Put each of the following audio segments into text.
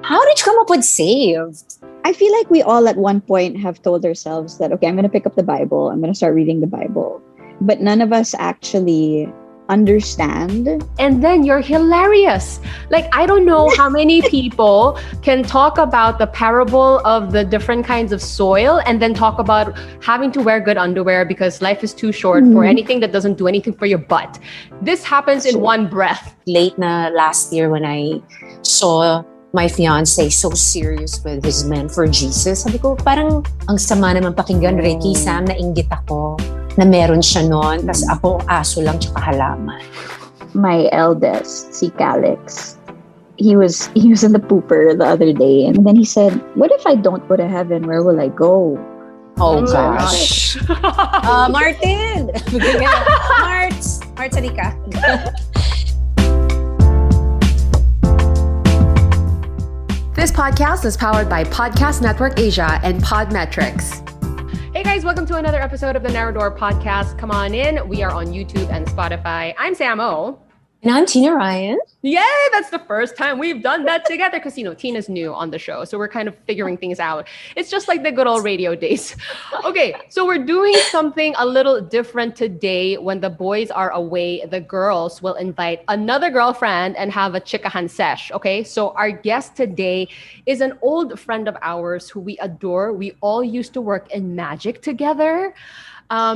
How did you come up with saved? I feel like we all at one point have told ourselves that, okay, I'm going to pick up the Bible. I'm going to start reading the Bible. But none of us actually understand. And then you're hilarious. Like, I don't know how many people can talk about the parable of the different kinds of soil and then talk about having to wear good underwear because life is too short for anything that doesn't do anything for your butt. This happens in one breath. Late na last year when I saw my fiancé so serious with his men for Jesus, sabi ko, parang ang sama naman pakinggan, Ricky, Sam, nainggit ako na meron siya noon, tas ako aso lang tsaka halaman. My eldest, si Calix, he was in the pooper the other day, and then he said, "What if I don't go to heaven? Where will I go?" Oh gosh. Martin! Marts, halika. This podcast is powered by Podcast Network Asia and Podmetrics. Hey guys, welcome to another episode of the Narrow Door Podcast. Come on in. We are on YouTube and Spotify. I'm Sam O. And I'm Tina Ryan. Yay! That's the first time we've done that together because, Tina's new on the show. So we're kind of figuring things out. It's just like the good old radio days. Okay, so we're doing something a little different today. When the boys are away, the girls will invite another girlfriend and have a chikahan sesh. Okay, so our guest today is an old friend of ours who we adore. We all used to work in magic together.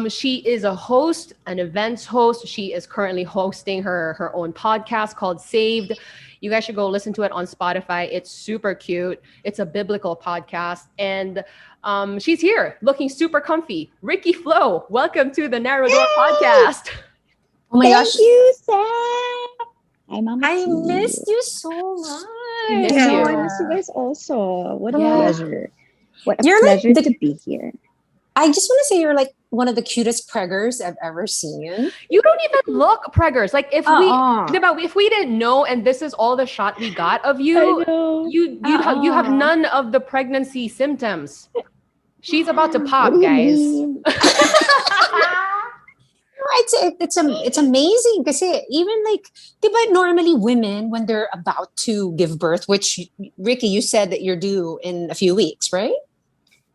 She is a host, an events host. She is currently hosting her own podcast called Saved. You guys should go listen to it on Spotify. It's super cute. It's a biblical podcast. And she's here looking super comfy. Riki Flo, welcome to the Narrow Door Podcast. Oh my gosh. Thank you, Sam. Hi, Mama. I missed you so much. I miss you. I miss you guys also. What a pleasure. What a You're like pleasure to be here. I just want to say you're like one of the cutest preggers I've ever seen. You don't even look preggers. Like if if we didn't know and this is all the shot we got of you, you have none of the pregnancy symptoms. She's about to pop, guys. It's amazing kasi even like, diba normally women when they're about to give birth, which Ricky, you said that you're due in a few weeks, right?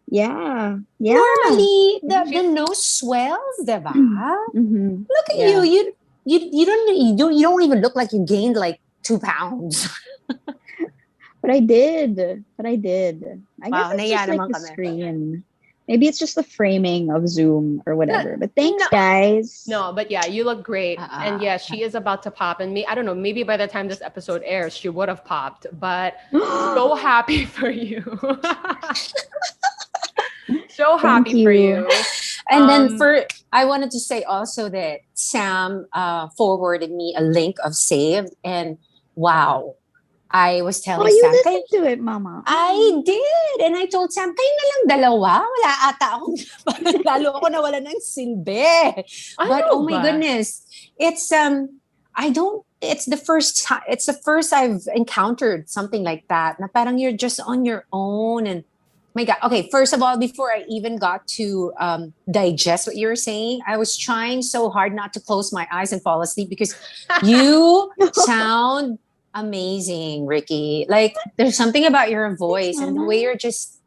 Yeah. Normally, the nose swells, diba? Mm-hmm. Look at you. You don't even look like you gained like 2 pounds. But I did. I guess Wow, it's just like the kami. screen. Maybe it's just the framing of Zoom or whatever. But thanks, guys. No, but yeah, you look great. And yeah, she is about to pop. And I don't know, maybe by the time this episode airs, she would have popped. But so happy for you. So happy for you. And then I wanted to say also that Sam forwarded me a link of Saved, and wow, I was telling you Sam, listened to it, Mama. I did, and I told Sam, kayo na lang dalawa, wala ata akong, lalo ako nawala ng silbi. But oh my goodness, it's the first I've encountered something like that. Na parang you're just on your own and. My God. Okay, first of all, before I even got to digest what you were saying, I was trying so hard not to close my eyes and fall asleep because you sound amazing, Ricky. Like, there's something about your voice and the way you're just,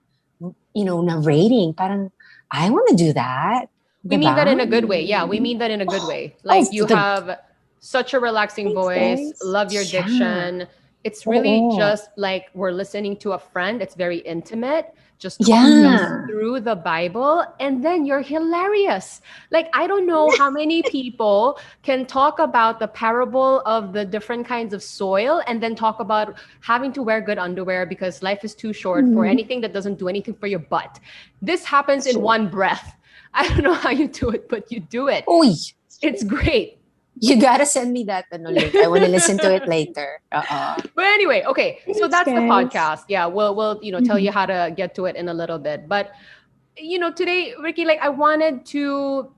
narrating. Parang, I want to do that. We mean that in a good way. Yeah, we mean that in a good way. Like, you have such a relaxing voice. Guys. Love your diction. It's really just like we're listening to a friend. It's very intimate. Just talking us through the Bible, and then you're hilarious. Like, I don't know how many people can talk about the parable of the different kinds of soil and then talk about having to wear good underwear because life is too short for anything that doesn't do anything for your butt. This happens in one breath. I don't know how you do it, but you do it. Oy. It's great. You gotta send me that link. I want to listen to it later. But anyway, okay. So that's the podcast. Yeah, we'll tell you how to get to it in a little bit. But today, Ricky, like I wanted to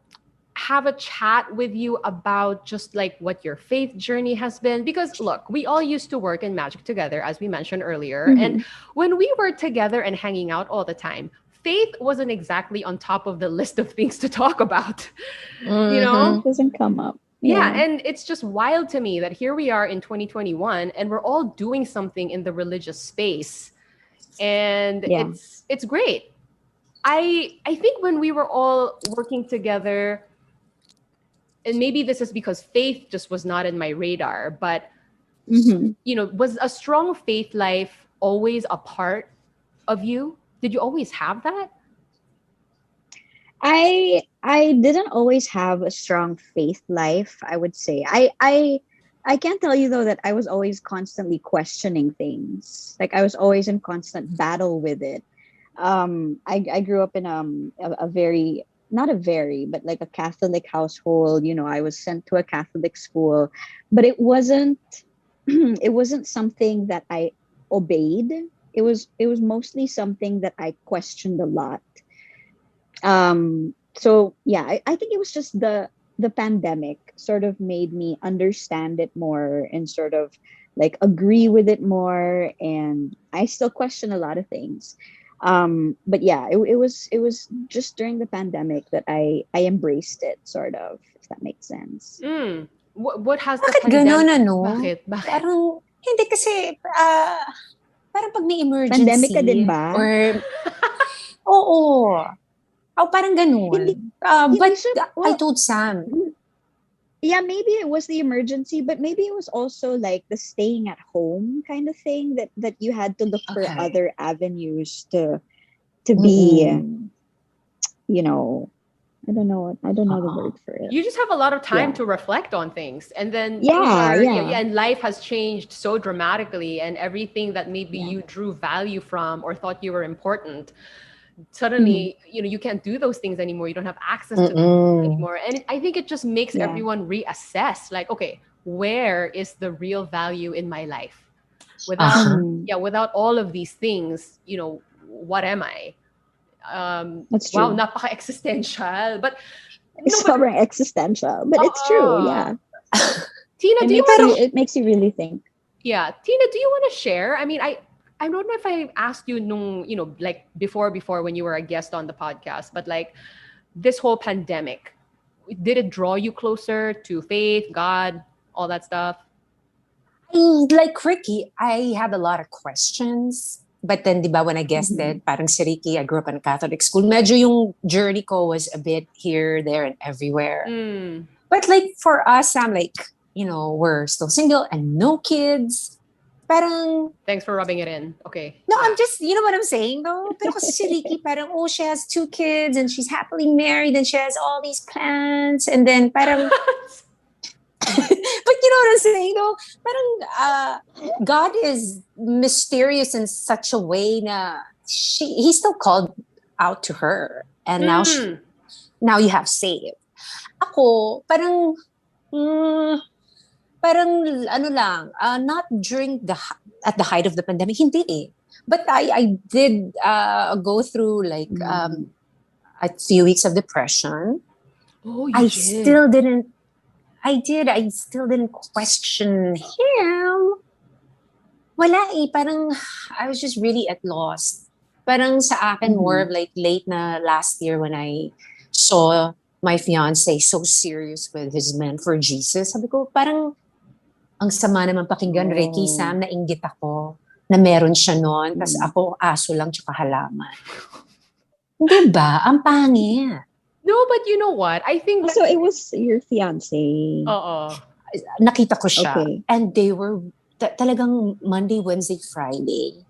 have a chat with you about just like what your faith journey has been. Because look, we all used to work in magic together, as we mentioned earlier. And when we were together and hanging out all the time, faith wasn't exactly on top of the list of things to talk about. It doesn't come up. Yeah, and it's just wild to me that here we are in 2021 and we're all doing something in the religious space. And it's great. I think when we were all working together, and maybe this is because faith just was not in my radar, but was a strong faith life always a part of you? Did you always have that? I didn't always have a strong faith life, I would say. I can't tell you though that I was always constantly questioning things. Like I was always in constant battle with it. I grew up in a very, not a very, but like a Catholic household. I was sent to a Catholic school, but it wasn't it wasn't something that I obeyed. It was mostly something that I questioned a lot. So yeah, I think it was just the pandemic sort of made me understand it more and sort of like agree with it more, and I still question a lot of things. But yeah, it was just during the pandemic that I embraced it, sort of, if that makes sense. What has the Bakit pandemic? ganun, ano? Bakit? Parang, hindi kasi, parang pag may Pandemic emergency, ka din ba? or, oo, parang Hindi, ganun. hindi But siya, I well, told Sam, yeah, maybe it was the emergency, but maybe it was also like the staying at home kind of thing, that you had to look for okay, other avenues to be, you know, I don't know the word for it. You just have a lot of time Yeah. to reflect on things, and then Yeah. and life has changed so dramatically, and everything that maybe you drew value from or thought you were important, suddenly you can't do those things anymore. You don't have access to them anymore, and I think it just makes everyone reassess, like, okay, where is the real value in my life? Without all of these things, what am I? That's Wow, true. napaka-existential. But It's sobrang existential, but it's true. Yeah. Tina, It makes you really think. Yeah, Tina, do you want to share? I mean, I don't know if I asked you nung, like before when you were a guest on the podcast, but like this whole pandemic, did it draw you closer to faith, God, all that stuff? like Ricky, I had a lot of questions. But then, di ba, when I guested, parang si Riki, I grew up in a Catholic school. Medyo yung journey ko was a bit here, there, and everywhere. But like for us, I'm like, we're still single and no kids. Parang... Thanks for rubbing it in. Okay. No, I'm just, you know what I'm saying though? Pero kasi si Riki, parang, she has 2 kids and she's happily married and she has all these plans. And then parang... But you know what I'm saying though? Parang God is mysterious in such a way na he still called out to her, and now you have saved. Ako parang ano lang, not during at the height of the pandemic, hindi eh. But I did go through like a few weeks of depression. Oh, I still didn't question him. Wala eh. Parang, I was just really at loss. Parang sa akin, more of like late na last year when I saw my fiance so serious with his man for Jesus. Sabi ko, parang, ang sama naman pakinggan, Ricky, Sam, nainggit ako na meron siya noon. Tapos ako, aso lang tsaka halaman. Diba? Ang pangit. No, but you know what? I think so it was your fiance. Nakita ko siya. Okay. And they were talagang Monday, Wednesday, Friday.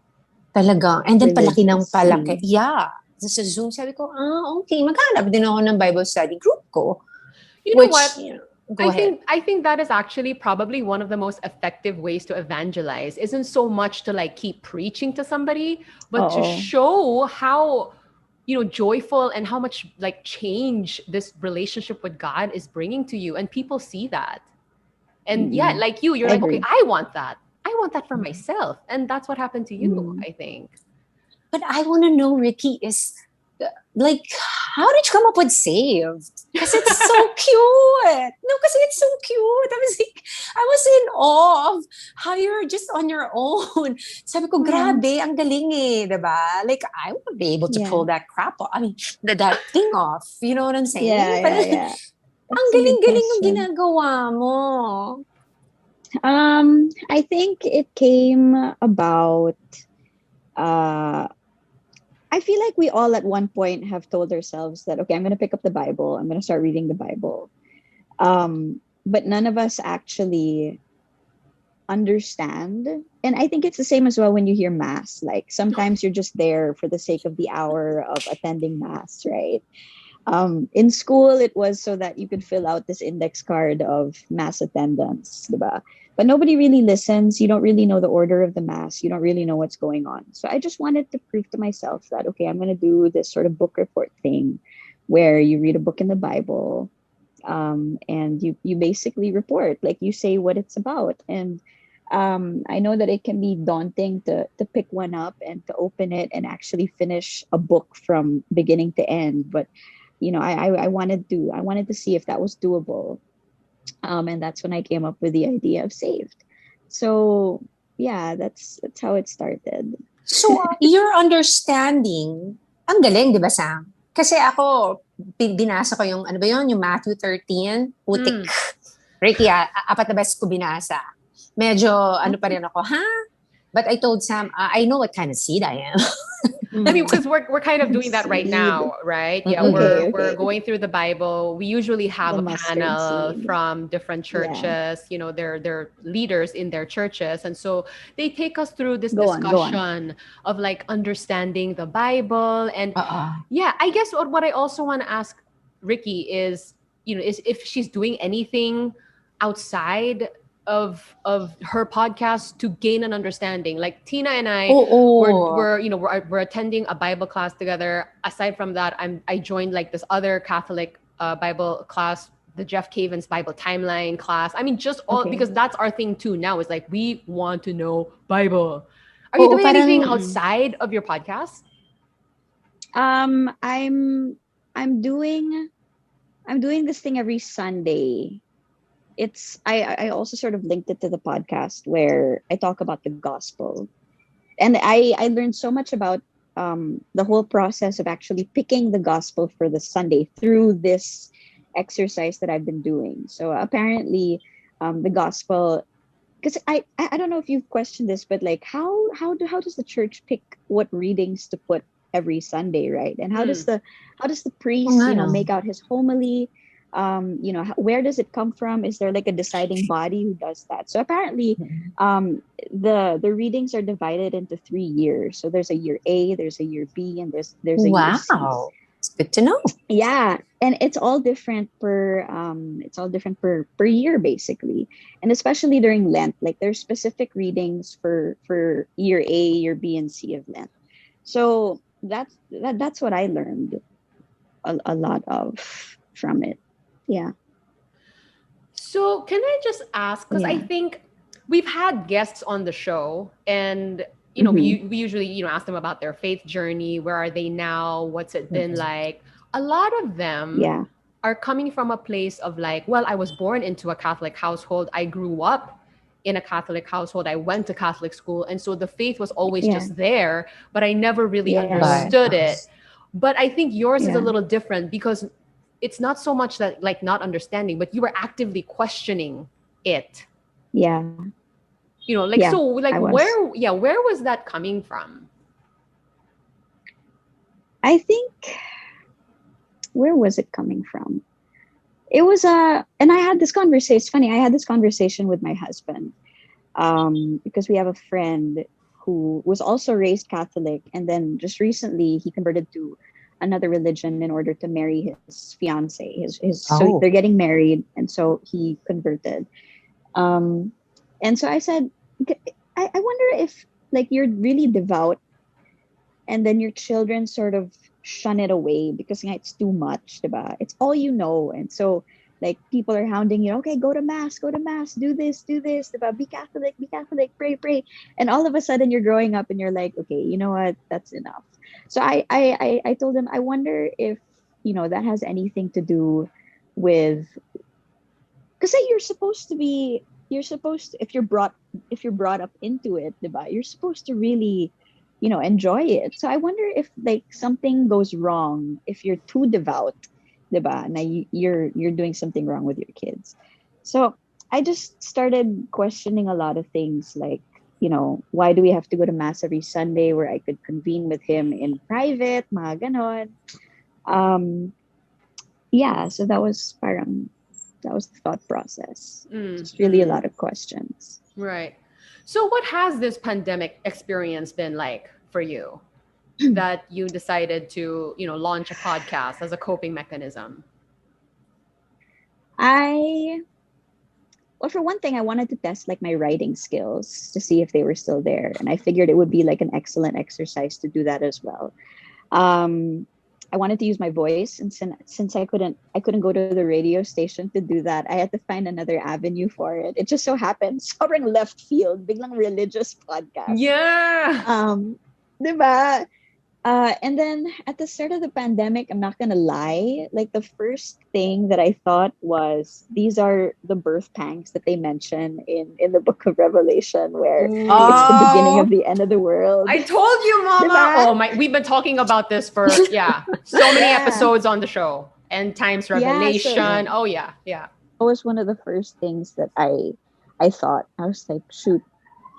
Talagang. And then palaki ng palaki. Yeah. Sa Zoom, sabi ko, okay. Maghanap din ako ng Bible study group ko. You know what? Go ahead. I think that is actually probably one of the most effective ways to evangelize. Isn't so much to like keep preaching to somebody, but to show how joyful and how much like change this relationship with God is bringing to you, and people see that. And yeah, like you're like, okay, I want that for myself, and that's what happened to you, I think. But I want to know, Ricky, is like, how did you come up with saved? Because it's so cute. No, because it's so cute. I was in awe of how you're just on your own. Sabi ko, grabe, ang galing eh, diba? Like, I would be able to pull that crap off. I mean, that thing off. You know what I'm saying? Yeah. Ang a good galing-galing ng question. ginagawa mo. I think it came about. I feel like we all at one point have told ourselves that, okay, I'm going to pick up the Bible. I'm going to start reading the Bible. But none of us actually understand. And I think it's the same as well when you hear mass. Like sometimes you're just there for the sake of the hour of attending mass, right? In school, it was so that you could fill out this index card of mass attendance, diba? But nobody really listens. You don't really know the order of the mass. You don't really know what's going on. So I just wanted to prove to myself that, okay, I'm going to do this sort of book report thing where you read a book in the Bible, and you basically report, like you say what it's about. And I know that it can be daunting to pick one up and to open it and actually finish a book from beginning to end. But I wanted to see if that was doable. And that's when I came up with the idea of Saved. So yeah, that's how it started. So, your understanding, ang galing, di ba, Sam? Kasi ako, binasa ko yung, ano ba yun, yung Matthew 13, putik. Ricky, apat na beses ko binasa. Medyo, ano pa rin ako, ha? But I told Sam, I know what kind of seed I am. I mean, because we're kind of doing that right now, right? Yeah, we're going through the Bible. We usually have a panel from different churches. You know, they're leaders in their churches, and so they take us through this discussion of like understanding the Bible. And yeah, I guess what I also want to ask Riki is, is if she's doing anything outside of her podcast to gain an understanding. Like Tina and I we're attending a Bible class together. Aside from that, I joined like this other Catholic Bible class, the Jeff Cavins Bible Timeline class. I mean, just all because that's our thing too now, is like we want to know Bible. Are you doing anything outside of your podcast? I'm doing this thing every Sunday. I also sort of linked it to the podcast where I talk about the gospel, and I learned so much about the whole process of actually picking the gospel for the Sunday through this exercise that I've been doing. So apparently, the gospel, because I don't know if you've questioned this, but like how does the church pick what readings to put every Sunday, right? And how does the priest make out his homily? Where does it come from? Is there like a deciding body who does that? So apparently the readings are divided into 3 years. So there's a year A, there's a year B, and there's a year C. It's good to know. Yeah, and it's all different per year basically, and especially during Lent. Like there's specific readings for year A, year B, and C of Lent. So that's what I learned a lot of from it. Yeah. So can I just ask, because I think we've had guests on the show, and we usually ask them about their faith journey. Where are they now? What's it been like? A lot of them are coming from a place of like, well, I was born into a Catholic household. I grew up in a Catholic household. I went to Catholic school, and so the faith was always just there, but I never really understood it. But I think yours is a little different, because it's not so much that like not understanding, but you were actively questioning it. Yeah. So like where was that coming from? I think, where was it coming from? It was and I had this conversation. It's funny, I had this conversation with my husband, because we have a friend who was also raised Catholic, and then just recently he converted to another religion in order to marry his fiance. So they're getting married, and so he converted. And so I said, I wonder if like you're really devout, and then your children sort of shun it away because it's too much, diba? It's all you know, and so like people are hounding you. Okay, go to mass, do this, diba? Be Catholic, pray, and all of a sudden you're growing up and you're like, okay, you know what? That's enough. So I told him, I wonder if that has anything to do with, because you're supposed to, if you're brought up into it, diba? You're supposed to really enjoy it. So I wonder if like something goes wrong if you're too devout diba? Na you're doing something wrong with your kids. So I just started questioning a lot of things like, why do we have to go to mass every Sunday where I could convene with him in private, mga ganon. Um, yeah, so that was the thought process. Just really a lot of questions. Right. So what has this pandemic experience been like for you that you decided to, launch a podcast as a coping mechanism? Well, for one thing, I wanted to test like my writing skills to see if they were still there. And I figured it would be like an excellent exercise to do that as well. I wanted to use my voice, and since I couldn't go to the radio station to do that, I had to find another avenue for it. It just so happened, sobrang left field, biglang religious podcast. Yeah. Diba? And then at the start of the pandemic, I'm not gonna lie, like the first thing that I thought was, these are the birth pangs that they mention in the book of Revelation, where it's the beginning of the end of the world. I told you, Mama. Diba? Oh my, we've been talking about this for so many episodes on the show. End times revelation. Oh yeah. That was one of the first things that I thought. I was like, shoot,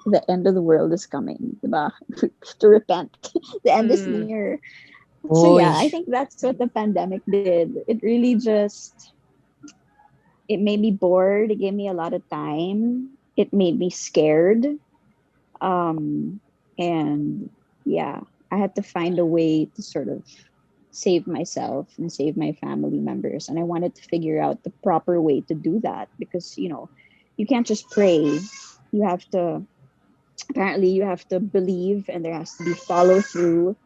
the end of the world is coming, diba? To repent. The end is near. So yeah, I think that's what the pandemic did. It really it made me bored. It gave me a lot of time. It made me scared. And yeah, I had to find a way to sort of save myself and save my family members. And I wanted to figure out the proper way to do that, because, you can't just pray. You have to believe, and there has to be follow through,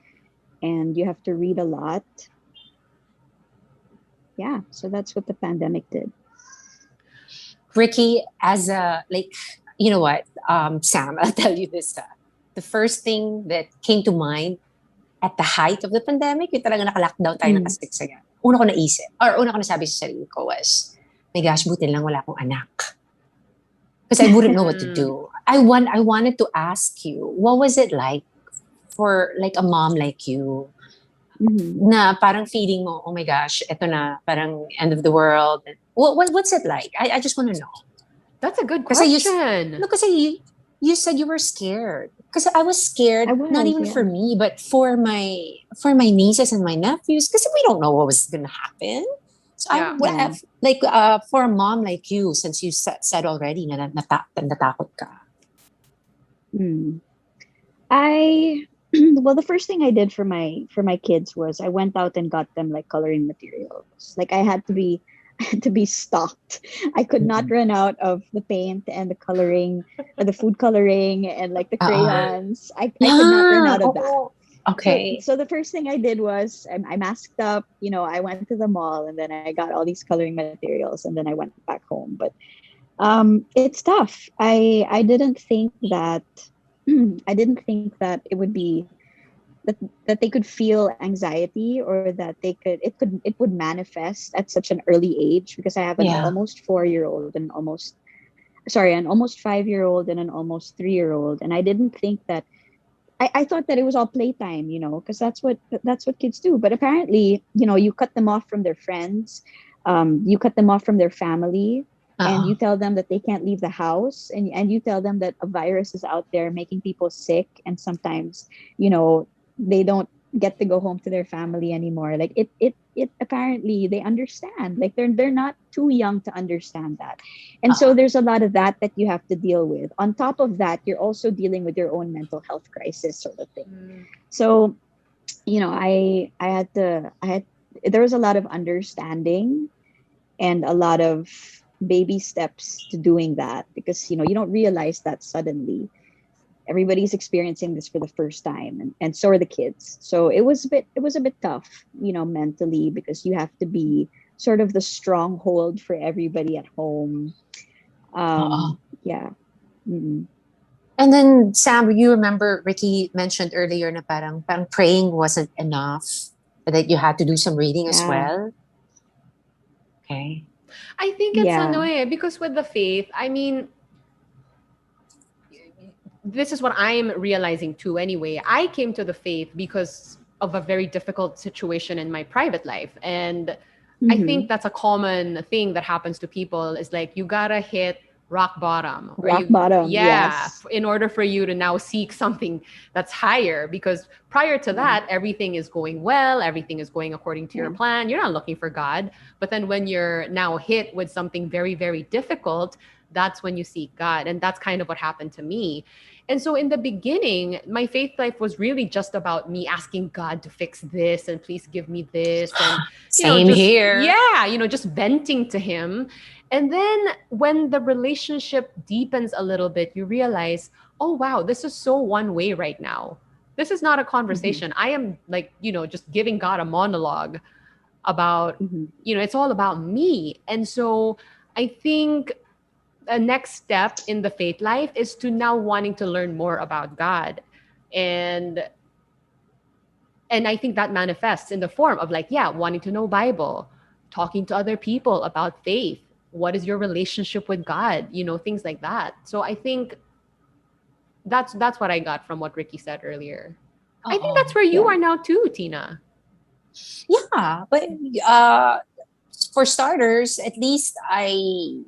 and you have to read a lot. Yeah, so that's what the pandemic did. Riki, as you know what, Sam, I'll tell you this. The first thing that came to mind at the height of the pandemic, yung talaga naka-lockdown tayo ng kasigsagan. Una ko nasabi sa sarili ko was, my gosh, buti lang wala akong anak. Because I wouldn't know what to do. I wanted to ask you, what was it like for like a mom like you, na parang feeling mo, oh my gosh, eto na, parang end of the world. What's it like? I just want to know. That's a good question. Kasi you said you were scared. Because I was scared, not even for me, but for my nieces and my nephews. Because we don't know what was going to happen. So for a mom like you, since you said already na natakot ka. Well, the first thing I did for my kids was I went out and got them like coloring materials. Like I had to be stocked. I could not run out of the paint and the coloring, or the food coloring, and like the crayons. I could not run out of that. Okay. So the first thing I did was I masked up. I went to the mall, and then I got all these coloring materials, and then I went back home. But it's tough. I didn't think that it would be that they could feel anxiety, or that it would manifest at such an early age, because I have an almost 4-year-old and an almost 5-year-old and an almost 3-year-old, and I didn't think that. I thought that it was all playtime, because that's what kids do. But apparently, you cut them off from their friends, you cut them off from their family, and you tell them that they can't leave the house, and you tell them that a virus is out there making people sick, and sometimes, they don't get to go home to their family anymore. Like it apparently they understand. Like they're not too young to understand that. And so there's a lot of that you have to deal with. On top of that, you're also dealing with your own mental health crisis sort of thing. So, there was a lot of understanding and a lot of baby steps to doing that, because you don't realize that suddenly. Everybody's experiencing this for the first time, and so are the kids. So it was a bit tough, mentally, because you have to be sort of the stronghold for everybody at home. Yeah. Mm-hmm. And then Sam, you remember Riki mentioned earlier na parang praying wasn't enough, that you had to do some reading as well. Okay. I think it's annoying because with the faith, I mean, this is what I'm realizing too anyway. I came to the faith because of a very difficult situation in my private life. And I think that's a common thing that happens to people is like, you gotta hit rock bottom. Rock bottom, yeah, yes. in order for you to now seek something that's higher. Because prior to that, everything is going well. Everything is going according to your plan. You're not looking for God. But then when you're now hit with something very, very difficult, that's when you seek God. And that's kind of what happened to me. And so in the beginning, my faith life was really just about me asking God to fix this and please give me this. And, Same here. Yeah, just venting to him. And then when the relationship deepens a little bit, you realize, oh, wow, this is so one way right now. This is not a conversation. I am like, just giving God a monologue about, it's all about me. And so I think a next step in the faith life is to now wanting to learn more about God. And I think that manifests in the form of like, wanting to know Bible, talking to other people about faith. What is your relationship with God? Things like that. So I think that's what I got from what Riki said earlier. I think that's where you are now too, Tina. Yeah, but for starters, at least I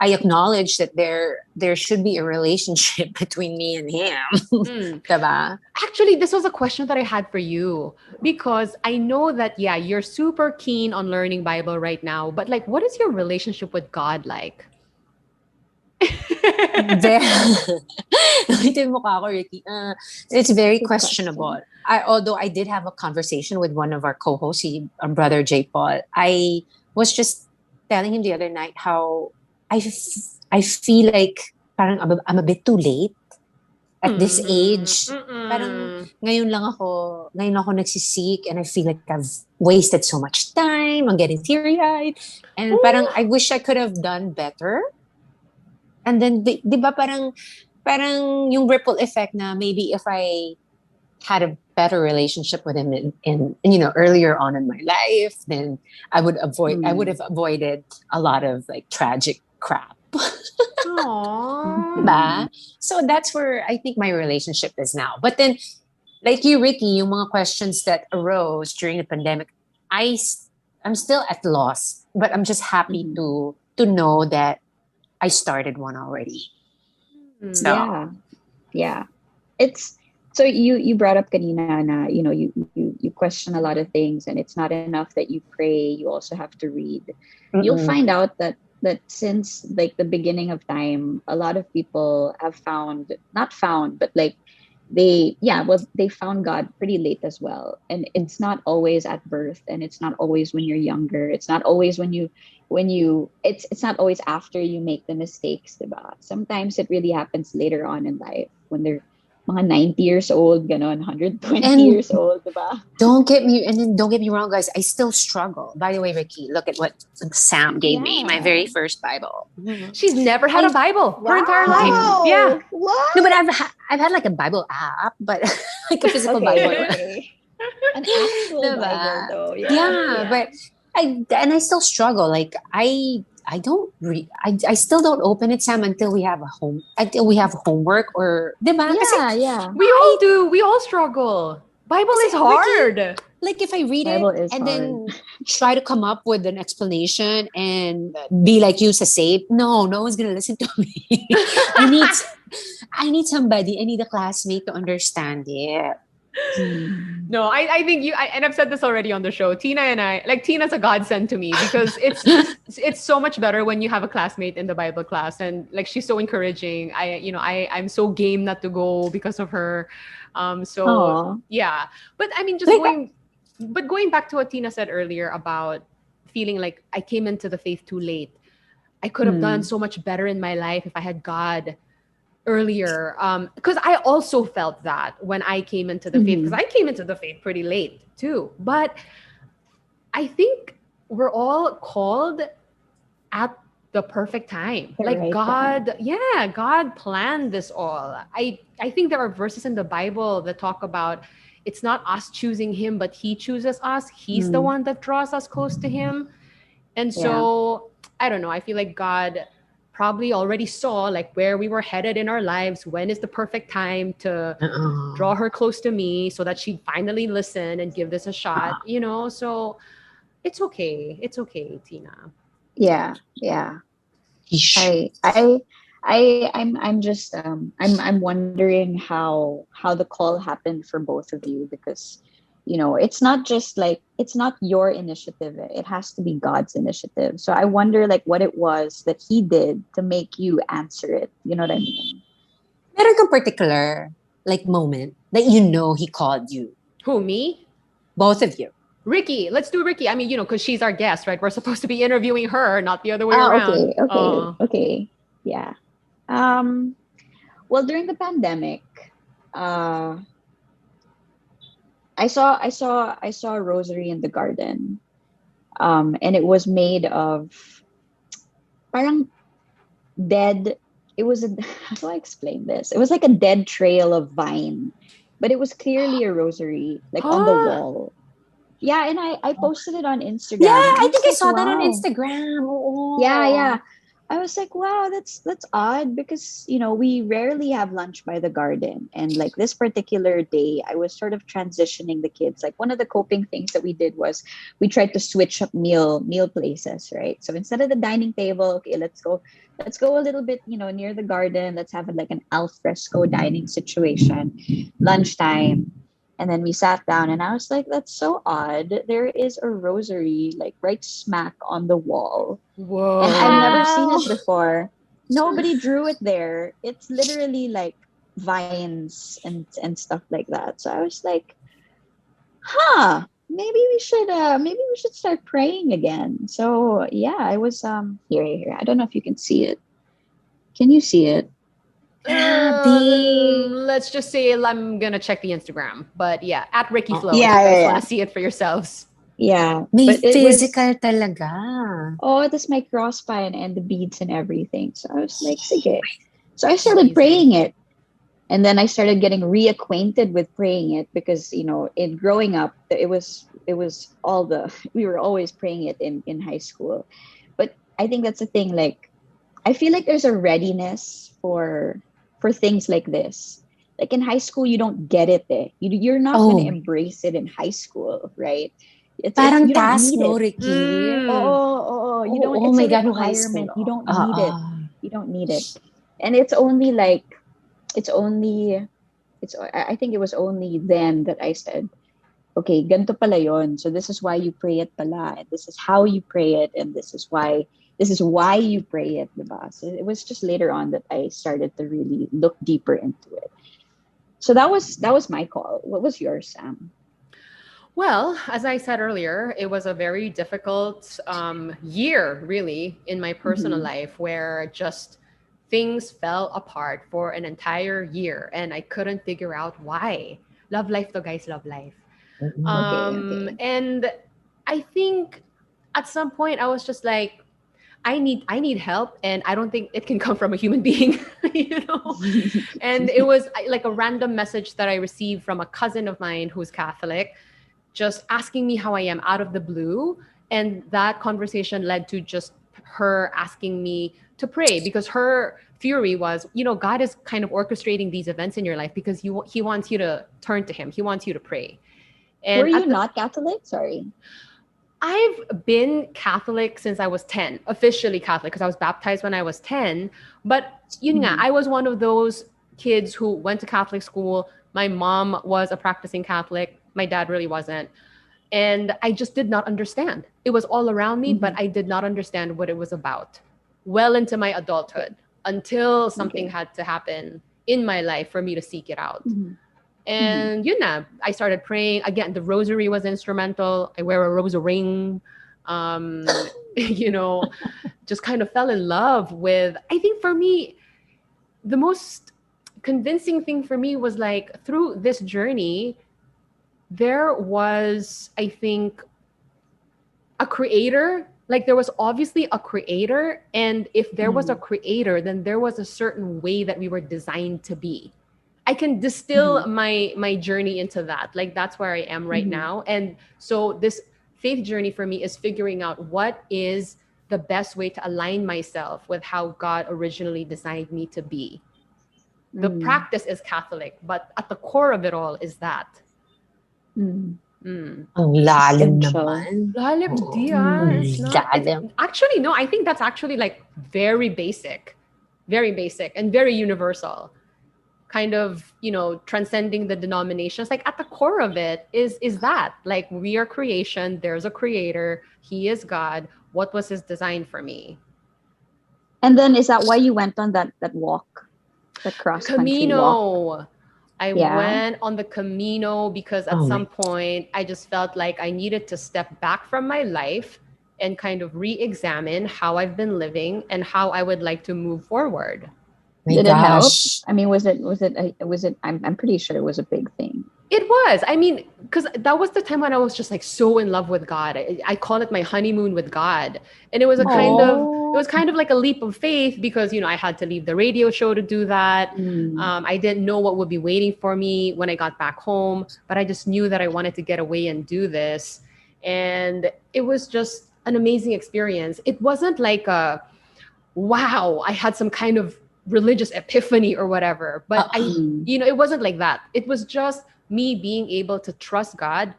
acknowledge that there should be a relationship between me and him. Diba? Actually, this was a question that I had for you because I know that, you're super keen on learning Bible right now, but like, what is your relationship with God like? Ricky. It's very questionable. Although I did have a conversation with one of our co-hosts, brother J. Paul. I was just telling him the other night how I feel like parang I'm a bit too late at this age. Parang ngayon ako nagsisik and I feel like I've wasted so much time. I'm getting teary-eyed. And parang I wish I could have done better. And then, di ba parang yung ripple effect na maybe if I had a better relationship with him in earlier on in my life, then I would have avoided a lot of like tragic crap. Diba? So that's where I think my relationship is now. But then, like you, Riki, yung mga questions that arose during the pandemic, I'm still at loss, but I'm just happy to know that I started one already. So. Yeah. It's so you brought up kanina na you question a lot of things and it's not enough that you pray, you also have to read. You'll find out that since like the beginning of time, a lot of people have not found, but like they found God pretty late as well. And it's not always at birth, and it's not always when you're younger. It's not always it's not always after you make the mistakes, diba? Sometimes it really happens later on in life when they're mga 90 years old, ganon, 120 years old, diba? Don't get me wrong, guys. I still struggle. By the way, Riki, look at what Sam gave me, my very first Bible. She's never had a Bible her entire life. Yeah. What? No, but I've had like a Bible app, but like a physical Bible. Okay. An actual Bible, though. Yeah. But I still struggle. Like I still don't open it, Sam, until we have homework or diba? Yeah. We all do. We all struggle. Bible is hard. Ricky, like if I read Bible it and hard. then try to come up with an explanation and be like you to say it, no one's gonna listen to me. I need somebody. I need a classmate to understand it. No, I think and I've said this already on the show. Tina and I, like Tina's a godsend to me because it's so much better when you have a classmate in the Bible class, and like she's so encouraging. I'm so game not to go because of her. Yeah, but I mean, going back to what Tina said earlier about feeling like I came into the faith too late. I could have done so much better in my life if I had God earlier, because I also felt that when I came into the faith, because I came into the faith pretty late too. But I think we're all called at the perfect time. God planned this all. I think there are verses in the Bible that talk about it's not us choosing him, but he chooses us. He's the one that draws us close to him. And so I don't know, I feel like God probably already saw like where we were headed in our lives. When is the perfect time to draw her close to me so that she'd finally listen and give this a shot, So It's okay. It's okay, Tina. Yeah. I'm just I'm wondering how the call happened for both of you, because it's not just like, it's not your initiative, it has to be God's initiative. So I wonder like what it was that he did to make you answer it, you know what I mean? Meron kang particular like moment that he called you, Who, me? both of you. Riki. Let's do Riki. I mean, because she's our guest, right? We're supposed to be interviewing her, not the other way around. Okay, yeah. Well, during the pandemic, uh I saw a rosary in the garden, and it was made of parang dead. It was a how do I explain this? It was like a dead trail of vine, but it was clearly a rosary, like on the Huh? wall. Yeah, and I posted it on Yeah, Instagram, and I I was think I like, saw that on wow. Instagram. Yeah, Oo. yeah. I was like, wow, that's odd, because we rarely have lunch by the garden. And like this particular day, I was sort of transitioning the kids. Like one of the coping things that we did was we tried to switch up meal places, right? So instead of the dining table, okay, let's go a little bit, near the garden. Let's have like an al fresco dining situation, lunchtime. And then we sat down, and I was like, that's so odd. There is a rosary like right smack on the wall, and I've Whoa. never seen Wow. it before. Nobody drew it there. It's literally like vines and stuff like that. So I was like, huh, maybe we should start praying again. So yeah, I was here. I don't know if you can see it. Can you see it? Grabe. Let's just say I'm gonna check the Instagram, but yeah, at Riki Oh, Flow if Yeah, you yeah, guys want yeah. to see it for yourselves. Yeah. may But it was, physical talaga. that's my crossbine and the beads and everything. So I was like, sige. So I started Amazing. praying it. And then I started getting reacquainted with praying it, because in growing up, it was all the we were always praying it in high school. But I think that's the thing, like I feel like there's a readiness for things like this. Like in high school you don't get it, eh. You're not going to Oh, embrace it in high school, right? It's parang you don't task, need no, it. Ricky? Mm. You Oh, don't, oh it's a my God, no high school. requirement. You don't need it. Ah. You don't need it. And it's only like it's only I think it was only then that I said, okay, ganito pala yon. So this is why you pray it pala, and this is how you pray it, and this is why you pray it, diba? So it was just later on that I started to really look deeper into it. So that was my call. What was yours, Sam? Well, as I said earlier, it was a very difficult year, really, in my personal Mm-hmm. life where just things fell apart for an entire year and I couldn't figure out why. Love life, though, guys, love life. Mm. Okay. And I think at some point I was just like, I need help, and I don't think it can come from a human being, you know. And it was like a random message that I received from a cousin of mine who's Catholic, just asking me how I am out of the blue. And that conversation led to just her asking me to pray, because her theory was, God is kind of orchestrating these events in your life because he wants you to turn to him. He wants you to pray. Were And you not Catholic? Sorry. I've been Catholic since I was 10, officially Catholic, because I was baptized when I was 10. But yun nga, Mm-hmm. I was one of those kids who went to Catholic school. My mom was a practicing Catholic. My dad really wasn't. And I just did not understand. It was all around me, but Mm-hmm. I did not understand what it was about well into my adulthood, until something Okay. had to happen in my life for me to seek it out. Mm-hmm. Mm-hmm. And I started praying again. The rosary was instrumental. I wear a rosary ring. Um, you know, just kind of fell in love with. I think for me, the most convincing thing for me was like through this journey, there was, I think, a creator. Like there was obviously a creator, and if there was a Mm-hmm. creator, then there was a certain way that we were designed to be. I can Mm-hmm. distill my journey into that. Like that's where I am right Mm-hmm. now. And so this faith journey for me is figuring out what is the best way to align myself with how God originally designed me to be. The Mm-hmm. practice is Catholic, but at the core of it all is that. Mm. Ang lalim Essential. naman. Lalim, it's not. Actually, no, I think that's actually like very basic and very universal. Kind of, transcending the denominations. Like at the core of it is that like we are creation, there's a creator, he is God. What was his design for me? And then is that why you went on that walk, the cross country walk? Camino. I went on the Camino because at some point I just felt like I needed to step back from my life and kind of re-examine how I've been living and how I would like to move forward. Did it help? I mean, was it? I'm pretty sure it was a big thing. It was. I mean, because that was the time when I was just like so in love with God. I call it my honeymoon with God, and it was kind of like a leap of faith because I had to leave the radio show to do that. I didn't know what would be waiting for me when I got back home, but I just knew that I wanted to get away and do this, and it was just an amazing experience. It wasn't like wow, I had some kind of religious epiphany or whatever, but it wasn't like that. It was just me being able to trust God.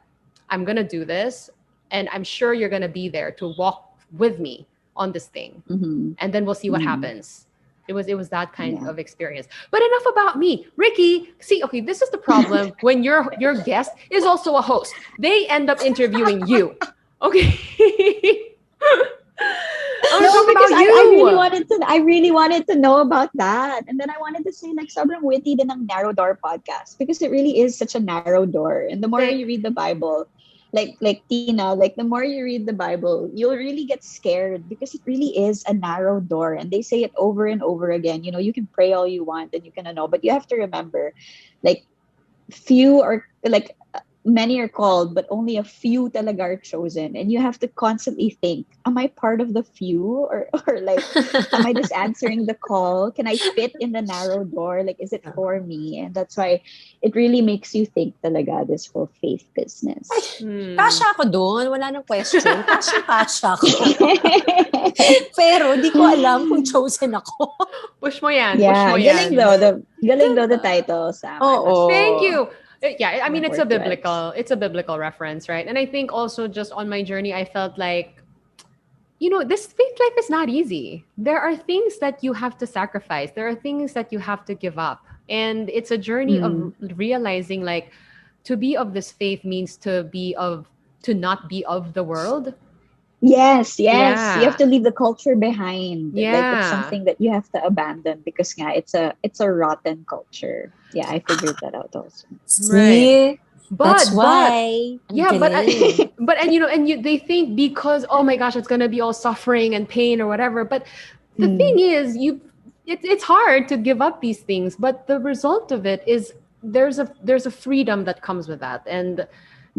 I'm gonna do this, and I'm sure you're gonna be there to walk with me on this thing, and then we'll see what happens. It was that kind of experience. But enough about me. Riki, see, okay, this is the problem when your guest is also a host. They end up interviewing you. Okay. No, because I really wanted to know about that. And then I wanted to say, like, sobrang witty din ng Narrow Door podcast because it really is such a narrow door. And the more you read the Bible, like Tina, like the more you read the Bible, you'll really get scared because it really is a narrow door. And they say it over and over again. You can pray all you want and you can know, but you have to remember, like, few are like many are called, but only a few talaga are chosen. And you have to constantly think, am I part of the few? Or like, am I just answering the call? Can I fit in the narrow door? Like, is it for me? And that's why it really makes you think talaga, this whole faith business. Kasha ako doon. Wala nang question. Kasha ko. Pero di ko alam kung chosen ako. Push mo yan. Yeah, push mo yan. Galing though the title, Sam. Thank you. Yeah, I mean, it's a biblical reference, right? And I think also just on my journey, I felt like, this faith life is not easy. There are things that you have to sacrifice. There are things that you have to give up. And it's a journey of realizing, like, to be of this faith means to not be of the world. Yes. Yeah. You have to leave the culture behind. Yeah. Like, it's something that you have to abandon because it's a rotten culture. Yeah, I figured that out also. Right. That's why. They think because, oh my gosh, it's gonna be all suffering and pain or whatever. But the thing is, it's hard to give up these things, but the result of it is there's a freedom that comes with that, and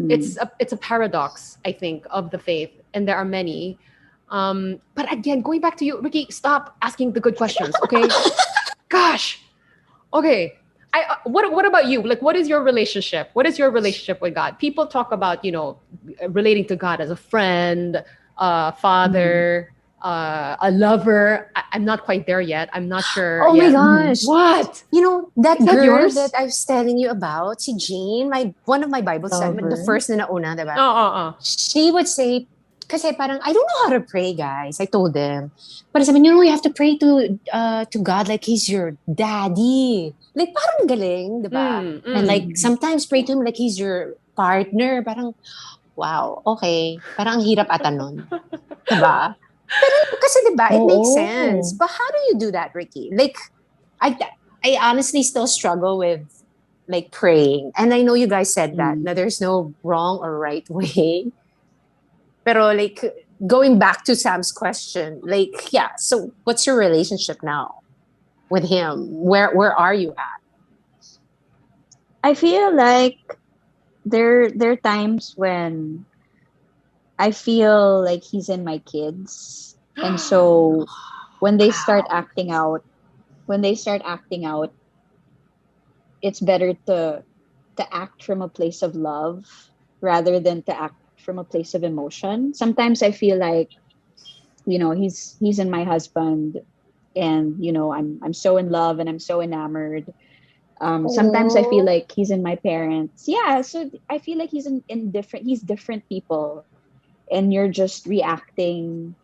it's a paradox, I think, of the faith, and there are many. But again, going back to you, Riki, stop asking the good questions, okay? Gosh, okay. What about you? Like, what is your relationship? What is your relationship with God? People talk about, relating to God as a friend, father, a lover. I'm not quite there yet. I'm not sure. Oh yet. my gosh. What? That Is that girl yours? that I was telling you about, si Jane, one of my Bible studies, the first na nauna, diba? She would say, kasi parang, I don't know how to pray, guys. I told them. But sabi niyo, you have to pray to God like He's your daddy. Like, parang galing, diba? And like, sometimes pray to Him like He's your partner. Parang, wow, okay. Parang ang hirap ata nun. Diba? Pero kasi diba, it makes sense. But how do you do that, Riki? Like, I honestly still struggle with like praying. And I know you guys said that there's no wrong or right way. Pero like, going back to Sam's question, like, yeah, so what's your relationship now with Him? Where are you at? I feel like there are times when I feel like He's in my kids. And so when they start acting out, it's better to act from a place of love rather than to act from a place of emotion. Sometimes I feel like, he's in my husband, and I'm so in love and I'm so enamored, Sometimes I feel Oh. like he's in my parents. Yeah, so I feel like he's different people, and you're just reacting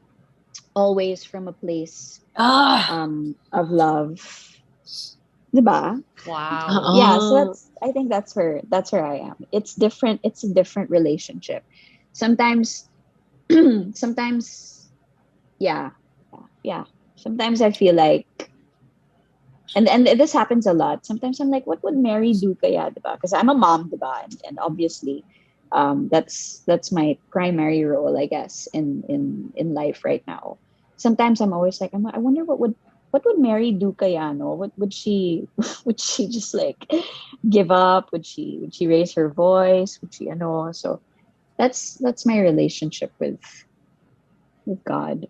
always from a place Ah. of love. Diba? Wow. Yeah, so Uh-uh. I think that's where I am. It's different, it's a different relationship. Sometimes sometimes yeah, yeah. Sometimes I feel like and this happens a lot. Sometimes I'm like, what would Mary do kaya, diba? Because I'm a mom, diba? And obviously, that's my primary role, I guess, in life right now. Sometimes I'm always like, I wonder what would Mary do kaya, no? What would she would she just like give up? Would she raise her voice? Would she, so that's my relationship with God.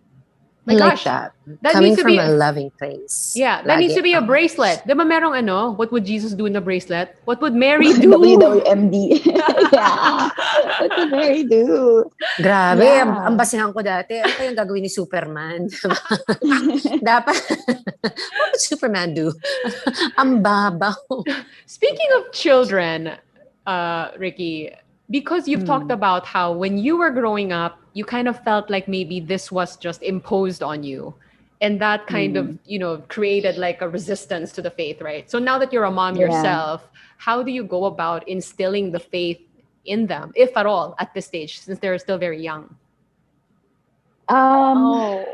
I My like gosh, that. that needs Coming to from be a loving place. yeah, that needs to Lagi be a ang bracelet. Di ba merong what would Jesus do in the bracelet? What would Mary do? WWMD. Yeah. What would Mary do? grabe, ang Yeah. basihan ko dati. Ano kayang gagawin ni Superman? Dapat, what would Superman do? Ang babaw. Speaking of children, Ricky, because you've talked Mm, about how when you were growing up, you kind of felt like maybe this was just imposed on you. And that kind of, mm, created like a resistance to the faith, right? So now that you're a mom yeah. yourself, how do you go about instilling the faith in them, if at all, at this stage, since they're still very young? Um, Oh,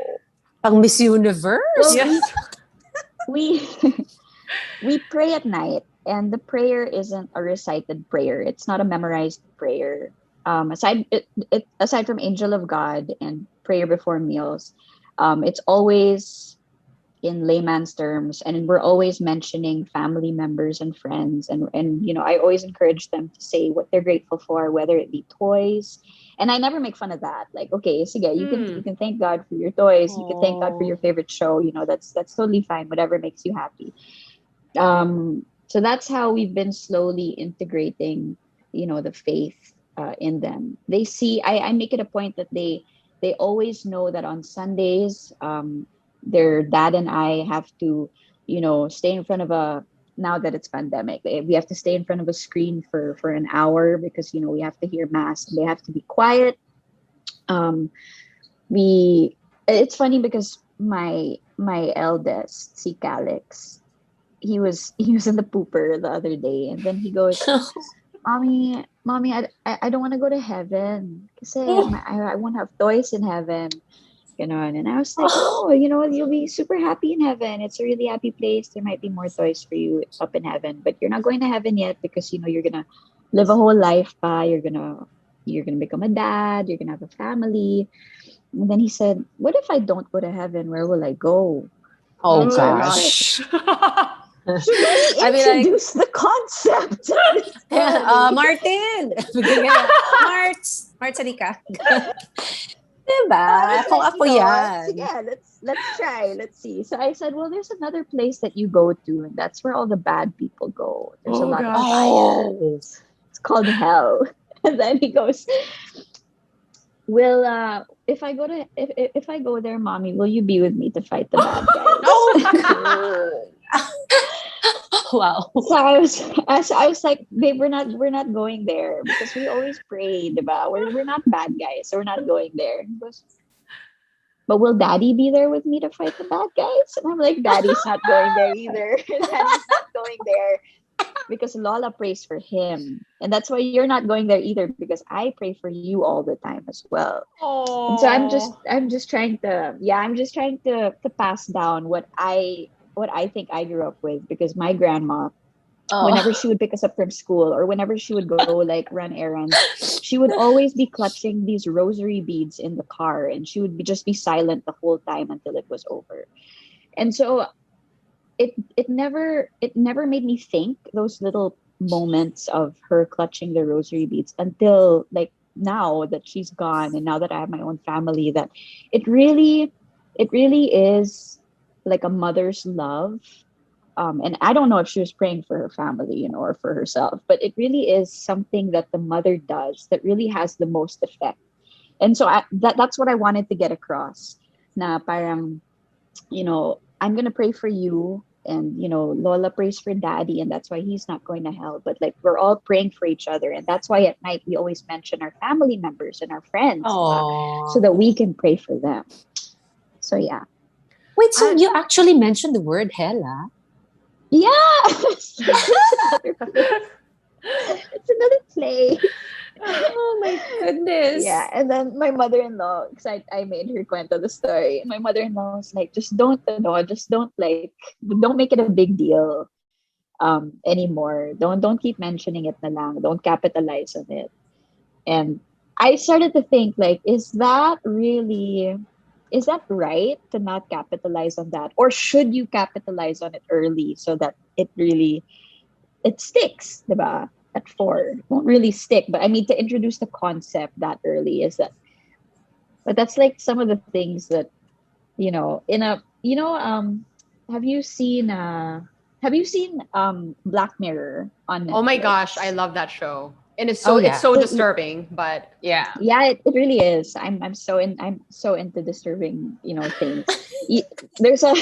pang Miss well, Universe. Yes. we we pray at night, and the prayer isn't a recited prayer. It's not a memorized prayer. Aside from Angel of God and prayer before meals, it's always in layman's terms, and we're always mentioning family members and friends, and I always encourage them to say what they're grateful for, whether it be toys. And I never make fun of that. Like, okay, so yeah, you can thank God for your toys, you can thank God for Oh, your favorite show, that's totally fine, whatever makes you happy. So that's how we've been slowly integrating, the faith in them. They see, I make it a point that they always know that on Sundays, their dad and I have to, stay in front of a, now that it's pandemic, we have to stay in front of a screen for an hour because we have to hear mass, and they have to be quiet. Um, we It's funny because my eldest, si Calix, he was in the pooper the other day, and then he goes, mommy, I don't want to go to heaven kasi I won't have toys in heaven. And I was like, no, you'll be super happy in heaven. It's a really happy place. There might be more toys for you up in heaven, but you're not going to heaven yet because you're gonna live a whole life pa. You're gonna become a dad. You're gonna have a family. And then he said, what if I don't go to heaven? Where will I go? oh And so I Oh was gosh. like, gosh. should we I mean, like, introduce the concept of this family? Martin! Bigyan ka na. Marts, halika. Diba? I was Kung like, ako yan. yeah, let's try. Let's see. So I said, well, there's another place that you go to, and that's where all the bad people go. There's a Oh lot of gosh. fire. Oh. It's called hell. And then he goes, will if I go there, mommy, will you be with me to fight the bad guys? Oh. Wow. So I was like, babe, we're not going there because we always prayed about we're not bad guys, so we're not going there. He goes, but will daddy be there with me to fight the bad guys? And I'm like, daddy's not going there either. Daddy's not going there because Lola prays for him. And that's why you're not going there either because I pray for you all the time as well. And so Oh. I'm just trying to pass down what I think I grew up with because my grandma, whenever Oh. she would pick us up from school or whenever she would go like run errands, she would always be clutching these rosary beads in the car, and she would just be silent the whole time until it was over. And so it never made me think those little moments of her clutching the rosary beads until like now that she's gone and now that I have my own family, that it really it really is like a mother's love. And I don't know if she was praying for her family, or for herself, but it really is something that the mother does that really has the most effect. And so that's what I wanted to get across. Na parang, I'm gonna pray for you, and Lola prays for daddy, and that's why he's not going to hell. But like we're all praying for each other, and that's why at night we always mention our family members and our friends, diba? So Oh. that we can pray for them. So yeah. Wait, so I- you actually mentioned the word hell, ah? Yeah. It's another place. Oh my goodness. Yeah, and then my mother-in-law, because I made her kwento the story. My mother-in-law was like, just don't like, don't make it a big deal anymore. Don't keep mentioning it na lang. Don't capitalize on it. And I started to think like, is that right to not capitalize on that, or should you capitalize on it early so that it sticks, diba? At 4, won't really stick, but I mean to introduce the concept that early is that. But that's like some of the things that in a have you seen Black Mirror on Oh my Netflix? gosh, I love that show. And it's Oh, so yeah. disturbing, but Yeah. Yeah, it really is. I'm so into disturbing things. There's a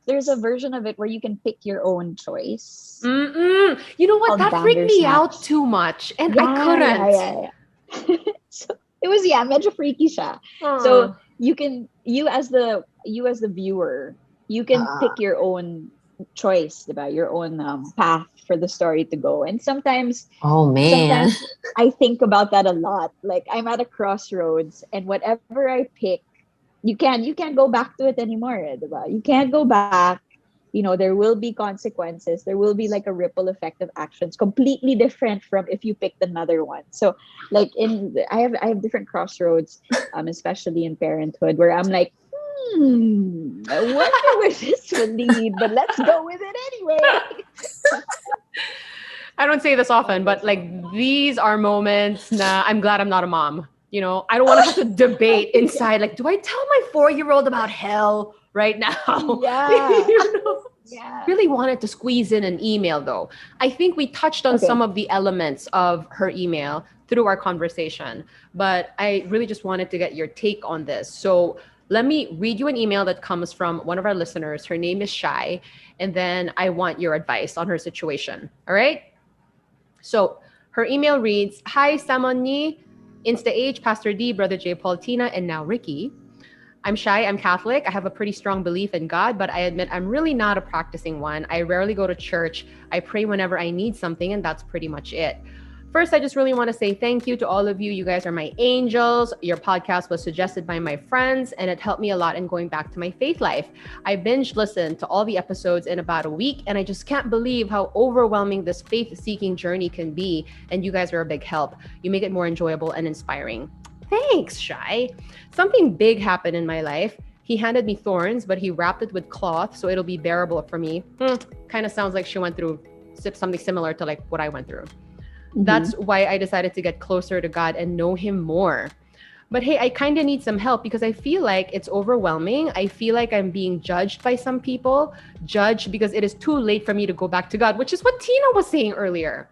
there's a version of it where you can pick your own choice. You know what? Called That freaked me out Bandersnatch. too much, and I couldn't. Yeah. So it was medyo freaky siya. Uh, So you as the viewer, you can Ah. pick your own choice, about your own path for the story to go. And sometimes Oh man. I think about that a lot. Like I'm at a crossroads, and whatever I pick, you can't go back to it anymore, diba? You can't go back. There will be consequences. There will be like a ripple effect of actions completely different from if you picked another one. So like I have different crossroads, especially in parenthood, where I'm like, I wonder where this will lead, but let's go with it anyway. I don't say this often, but like these are moments I'm glad I'm not a mom. I don't want to have to debate inside. Like, do I tell my 4-year-old about hell right now? Yeah. Yeah. Really wanted to squeeze in an email though. I think we touched on Okay. some of the elements of her email through our conversation, but I really just wanted to get your take on this. So let me read you an email that comes from one of our listeners. Her name is Shai, and then I want your advice on her situation. All right? So her email reads, "Hi, Samonni, Insta H, Pastor D, Brother J, Paul, Tina, and now Ricky. I'm Shai, I'm Catholic. I have a pretty strong belief in God, but I admit I'm really not a practicing one. I rarely go to church. I pray whenever I need something, and that's pretty much it. First, I just really want to say thank you to all of you. You guys are my angels. Your podcast was suggested by my friends, and it helped me a lot in going back to my faith life. I binge listened to all the episodes in about a week, and I just can't believe how overwhelming this faith-seeking journey can be, and you guys are a big help. You make it more enjoyable and inspiring." Thanks, Shai. Something big happened in my life. He handed me thorns, but he wrapped it with cloth, so it'll be bearable for me. Kind of sounds like she went through something similar to like what I went through. That's why I decided to get closer to God and know him more. But hey, I kind of need some help because I feel like it's overwhelming. I feel like I'm being judged by some people, judged because it is too late for me to go back to God, which is what Tina was saying earlier.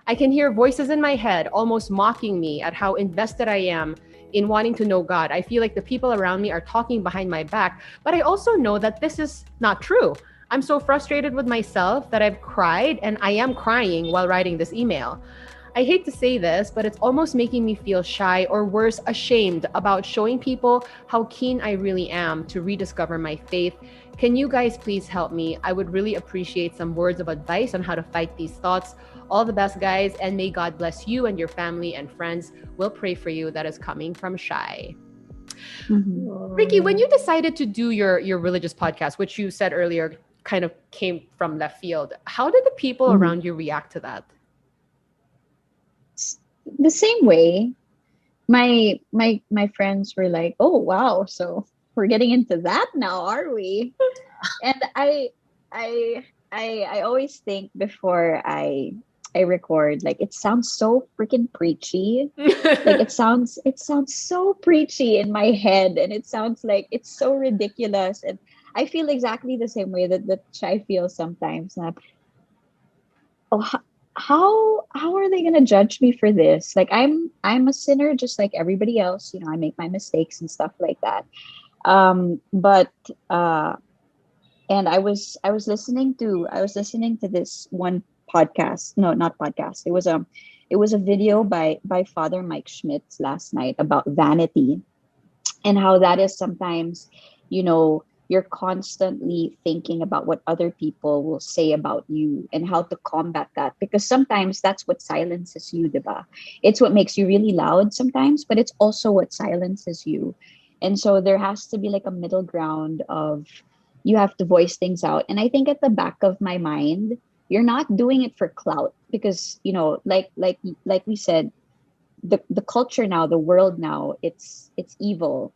I can hear voices in my head almost mocking me at how invested I am in wanting to know God. I feel like the people around me are talking behind my back, but I also know that this is not true. I'm so frustrated with myself that I've cried, and I am crying while writing this email. I hate to say this, but it's almost making me feel shy, or worse, ashamed about showing people how keen I really am to rediscover my faith. Can you guys please help me? I would really appreciate some words of advice on how to fight these thoughts. All the best, guys, and may God bless you and your family and friends. We'll pray for you. That is coming from Shai. Ricky, when you decided to do your religious podcast, which you said earlier kind of came from left field, how did the people around you react to that? The same way. My friends were like, "Oh wow, so we're getting into that now, are we?" And I always think before I record, like it sounds so freaking preachy. Like it sounds so preachy in my head, and it sounds like it's so ridiculous. And I feel exactly the same way that Chai feels sometimes. Na, oh, how are they gonna judge me for this? Like I'm a sinner just like everybody else. I make my mistakes and stuff like that. But and I was listening to this one podcast. No, not podcast. It was a video by Father Mike Schmitz last night about vanity, and how that is sometimes, you know, you're constantly thinking about what other people will say about you and how to combat that, because sometimes that's what silences you, diba? It's what makes you really loud sometimes, but it's also what silences you. And so there has to be like a middle ground of, you have to voice things out. And I think at the back of my mind, you're not doing it for clout, because, like we said, the culture now, the world now, it's evil.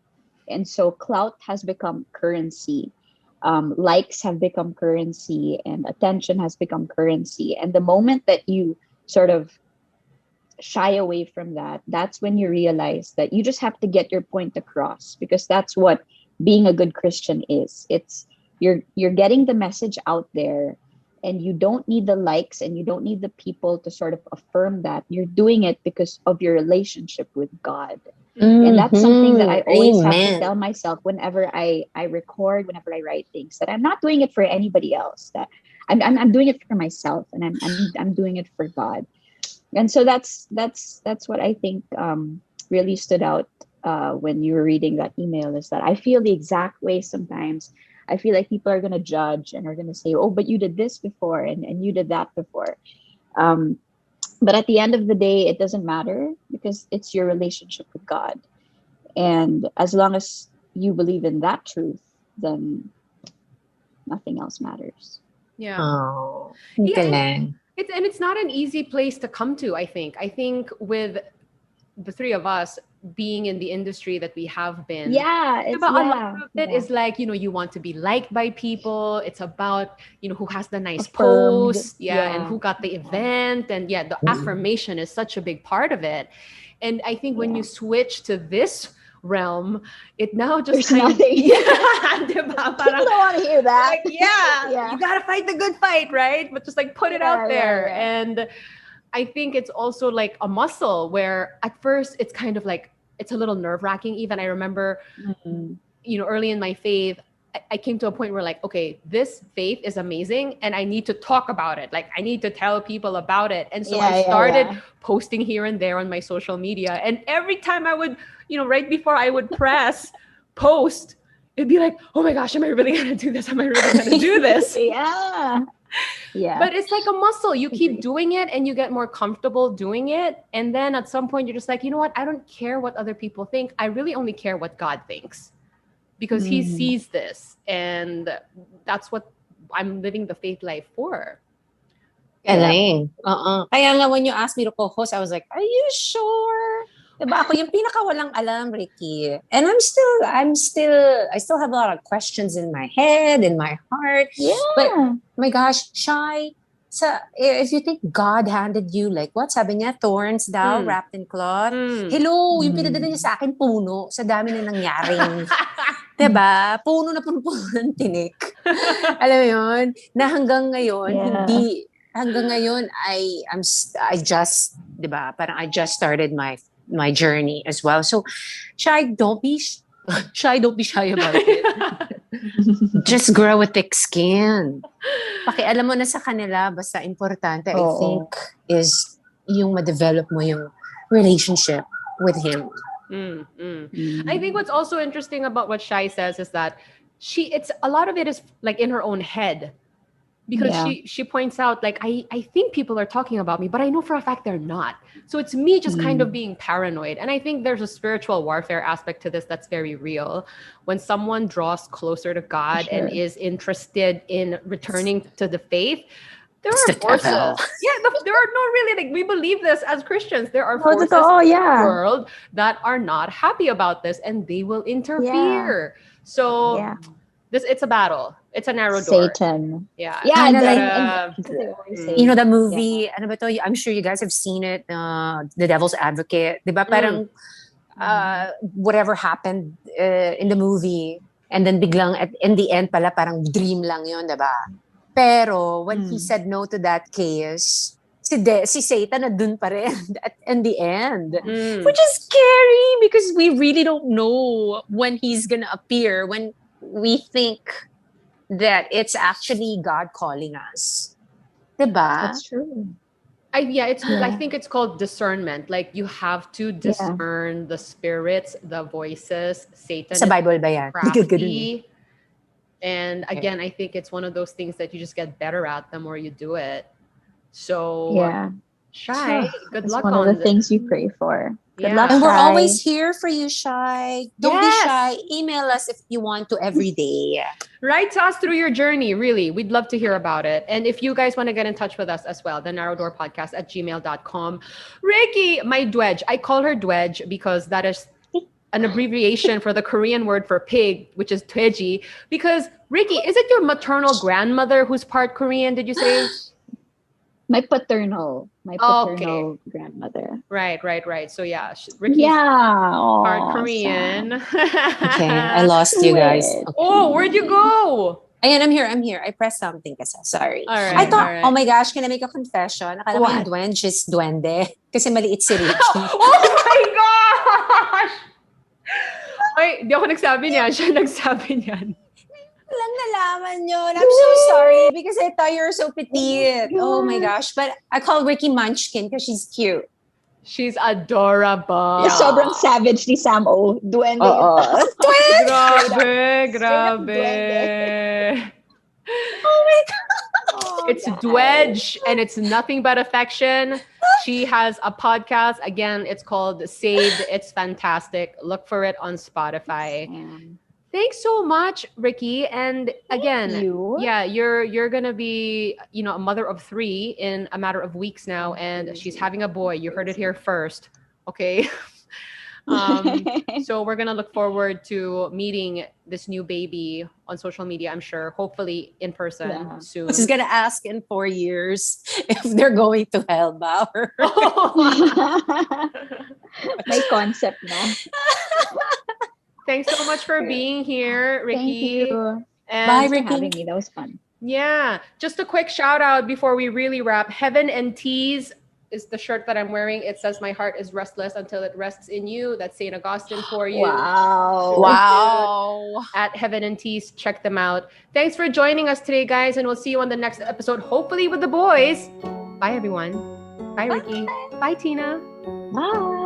And so clout has become currency. Likes have become currency, and attention has become currency. And the moment that you sort of shy away from that, that's when you realize that you just have to get your point across, because that's what being a good Christian is. It's, you're getting the message out there, and you don't need the likes, and you don't need the people to sort of affirm that. You're doing it because of your relationship with God. And that's something that I always have to tell myself whenever I record, whenever I write things, that I'm not doing it for anybody else, that I'm doing it for myself, and I'm doing it for God. And so that's what I think really stood out when you were reading that email, is that I feel the exact way sometimes. I feel like people are going to judge and are going to say, oh, but you did this before, and you did that before. But at the end of the day, it doesn't matter, because it's your relationship with God. And as long as you believe in that truth, then nothing else matters. Yeah. Oh, Yeah, it's not an easy place to come to, I think. I think with the three of us being in the industry that we have been, a lot of it is like, you want to be liked by people. It's about, who has the nice Affirmed. post, and who got the event, and the affirmation is such a big part of it. And I think when you switch to this realm, it now just There's nothing. Diba? People don't want to hear that. Like, you gotta fight the good fight, right? But just like put it out there. And I think it's also like a muscle where at first it's kind of like, it's a little nerve-wracking. Even I remember, early in my faith, I came to a point where like, okay, this faith is amazing and I need to talk about it. Like I need to tell people about it. And so I started posting here and there on my social media. And every time I would, right before I would press post, it'd be like, oh my gosh, am I really going to do this? Am I really going to do this? Yeah. But it's like a muscle. You keep doing it and you get more comfortable doing it. And then at some point you're just like, you know what? I don't care what other people think. I really only care what God thinks, because he sees this. And that's what I'm living the faith life for. Galing. Kaya nga when you asked me to co-host, I was like, are you sure? Diba ako yung pinakawalang alam, Ricky. And I still have a lot of questions in my head, in my heart. Yeah. But, my gosh, Shy, if you think God handed you, like, what? Sabi niya, thorns daw, wrapped in cloth. Hello, yung pinadala niya sa akin, puno, sa dami na nangyaring. Diba? Puno na puno ng tinik. Alam mo yun? Na hanggang ngayon, hanggang ngayon, I just, diba? Parang I just started my journey as well. So, Shy, don't be shy about it. Just grow a thick skin. Pakialam mo na sa kanila, basta importante, I think, is yung ma-develop mo yung relationship with him. I think what's also interesting about what Shai says is that it's a lot of it is like in her own head. Because she points out, like, I think people are talking about me, but I know for a fact they're not. So it's me just kind of being paranoid. And I think there's a spiritual warfare aspect to this that's very real. When someone draws closer to God and is interested in returning to the faith, there are forces. There are no really, like, we believe this as Christians. There are forces in the world that are not happy about this, and they will interfere. So it's a battle. It's a narrow door. Satan. The movie, ano ba to? I'm sure you guys have seen it, The Devil's Advocate. Diba? Parang whatever happened in the movie, and then biglang in the end pala parang dream lang yun, diba? Pero when he said no to that case, si Satan na dun pa rin in the end. Which is scary because we really don't know when he's gonna appear, when we think that it's actually God calling us. Diba? That's true. I think it's called discernment. Like you have to Yeah. discern the spirits, the voices. Satan Sa is Bible ba yan? crafty. And again, I think it's one of those things that you just get better at the more you do it. So Yeah. Shai, good It's luck one on of the this. things you pray for. Good Yeah. luck, And we're Shai. always here for you, Shai. Don't be Yes. shy. Email us if you want to every day. Write to us through your journey, really. We'd love to hear about it. And if you guys want to get in touch with us as well, the narrowdoorpodcast@gmail.com. Riki, my dwedge. I call her dwedge because that is an abbreviation for the Korean word for pig, which is tweji. Because Riki, is it your maternal grandmother who's part Korean, did you say? My paternal grandmother. Right. So yeah, Ricky's Yeah. part Korean. Okay, I lost you guys. Wait. Okay. Oh, where'd you go? Ayan, I'm here. I pressed something kasi. Sorry. All right, I thought, all right. oh my gosh, can I make a confession? Akala ko yung What? duwende is duwende. Kasi maliit si Rich. Oh my gosh! Ay, di ako nagsabi niya. Siya nagsabi niyan. Walang nalaman yun. I'm so sorry because I thought you were so petite. Oh my gosh. But I call Riki Munchkin because she's cute. She's adorable. Yeah. Sobrang savage ni Sam O. Duwende Oo. yung Grabe. Oh my God. It's Dwedge and it's nothing but affection. She has a podcast. Again, it's called Saved. It's fantastic. Look for it on Spotify. Thanks so much, Riki. And again, you're gonna be, a mother of 3 in a matter of weeks now, and she's having a boy. You heard it here first. Okay. So we're gonna look forward to meeting this new baby on social media, I'm sure, hopefully in person soon. She's gonna ask in 4 years if they're going to Hellbauer. May concept na. Thanks so much for being here, Riki. Thank you. And Bye, Thanks Riki. for having me. That was fun. Yeah, just a quick shout out before we really wrap. Heaven and Teas is the shirt that I'm wearing. It says, "My heart is restless until it rests in you." That's St. Augustine for you. Wow. At Heaven and Teas, check them out. Thanks for joining us today, guys, and we'll see you on the next episode, hopefully with the boys. Bye, everyone. Bye, Riki. Bye, Tina. Bye.